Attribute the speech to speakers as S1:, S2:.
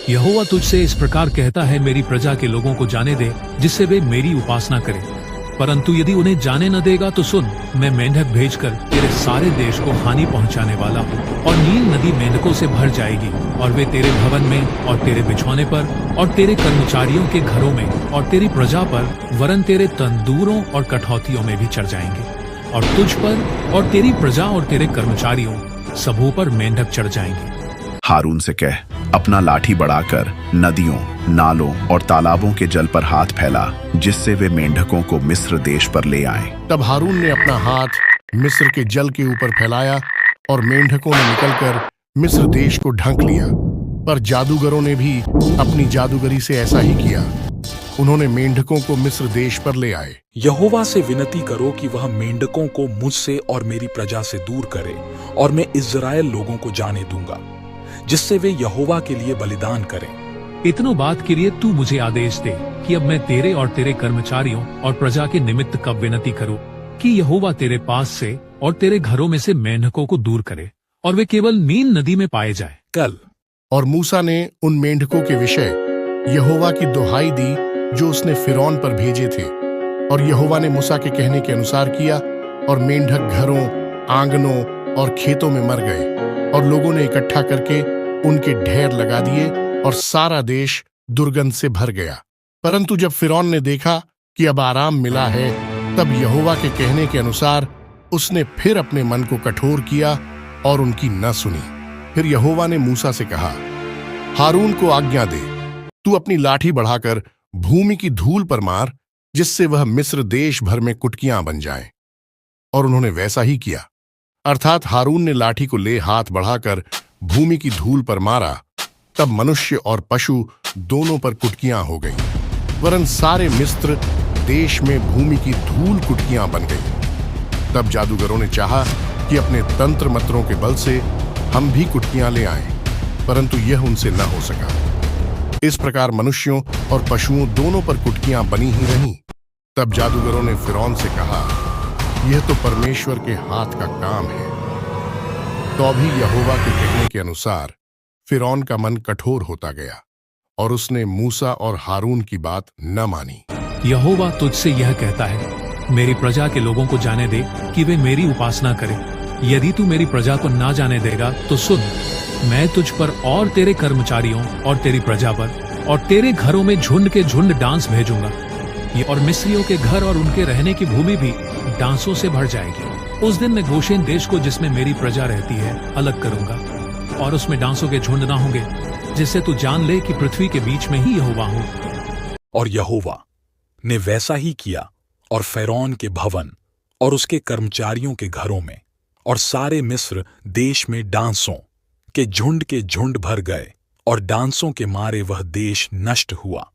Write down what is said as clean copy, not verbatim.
S1: यहोवा तुझसे इस प्रकार कहता है, मेरी प्रजा के लोगों को जाने दे, जिससे वे मेरी उपासना करें। परंतु यदि उन्हें जाने न देगा तो सुन, मैं मेंढक भेजकर तेरे सारे देश को हानि पहुंचाने वाला हूँ, और नील नदी मेंढकों से भर जाएगी, और वे तेरे भवन में और तेरे बिछौने पर और तेरे कर्मचारियों के घरों में और तेरी प्रजा पर, वरन तेरे तंदूरों और कठौतियों में भी चढ़ जाएंगे, और तुझ पर और तेरी प्रजा और तेरे कर्मचारियों सबों पर मेंढक चढ़ जाएंगे।
S2: हारून से कह, अपना लाठी बढ़ाकर नदियों, नालों और तालाबों के जल पर हाथ फैला, जिससे वे मेंढकों को मिस्र देश पर ले आएं।
S3: तब हारून ने अपना हाथ मिस्र के जल के ऊपर फैलाया, और मेंढकों ने निकलकर मिस्र देश को ढक लिया। पर जादूगरों ने भी अपनी जादूगरी से ऐसा ही किया। उन्होंने मेंढकों को मिस्र देश पर ले आए।
S4: यहोवा से विनती करो कि वह मेंढकों को मुझसे और मेरी प्रजा से दूर करे, और मैं इस्राएल लोगों को जाने दूंगा, जिससे वे यहोवा के लिए बलिदान करें।
S1: इतनों बात के लिए तू मुझे आदेश दे कि अब मैं तेरे और तेरे कर्मचारियों और प्रजा के निमित्त कब विनती करूं कि यहोवा तेरे पास से और तेरे घरों में से मेंढकों को दूर करे, और वे केवल नील नदी में पाए जाए।
S4: कल।
S3: और मूसा ने उन मेंढकों के विषय यहोवा की दुहाई दी जो उसने फिरौन पर भेजे थे, और यहोवा ने मूसा के कहने के अनुसार किया, और मेंढक घरों, आंगनों और खेतों में मर गए, और लोगों ने इकट्ठा करके उनके ढेर लगा दिए, और सारा देश दुर्गंध से भर गया। परंतु जब फिरौन ने देखा कि अब आराम मिला है, तब यहोवा के कहने के अनुसार उसने फिर अपने मन को कठोर किया और उनकी न सुनी। फिर यहोवा ने मूसा से कहा, हारून को आज्ञा दे, तू अपनी लाठी बढ़ाकर भूमि की धूल पर मार, जिससे वह मिस्र देश भर में कुटकियां बन जाए। और उन्होंने वैसा ही किया, अर्थात हारून ने लाठी को ले हाथ बढ़ाकर भूमि की धूल पर मारा। तब मनुष्य और पशु दोनों पर कुटकियां हो गई, वरन सारे मिस्र देश में भूमि की धूल कुटकियां बन गई। तब जादूगरों ने चाहा कि अपने तंत्र मंत्रों के बल से हम भी कुटकियां ले आएं, परंतु यह उनसे न हो सका। इस प्रकार मनुष्यों और पशुओं दोनों पर कुटकियां बनी ही रहीं। तब जादूगरों ने फिरौन से कहा, यह तो परमेश्वर के हाथ का काम है। तो भी यहोवा के कहने के अनुसार फिरौन का मन कठोर होता गया, और उसने मूसा और हारून की बात न मानी।
S1: यहोवा तुझसे यह कहता है, मेरी प्रजा के लोगों को जाने दे कि वे मेरी उपासना करें। यदि तू मेरी प्रजा को ना जाने देगा तो सुन, मैं तुझ पर और तेरे कर्मचारियों और तेरी प्रजा पर और तेरे घरों में झुंड के झुंड डांस भेजूंगा, और मिस्रियों के घर और उनके रहने की भूमि भी डांसों से भर जाएगी। उस दिन मैं गोशेन देश को, जिसमें मेरी प्रजा रहती है, अलग करूंगा, और उसमें डांसों के झुंड ना होंगे, जिससे तू जान ले कि पृथ्वी के बीच में ही यहोवा हूं।
S4: और यहोवा ने वैसा ही किया, और फ़िरौन के भवन और उसके कर्मचारियों के घरों में और सारे मिस्र देश में डांसों के झुंड भर गए, और डांसों के मारे वह देश नष्ट हुआ।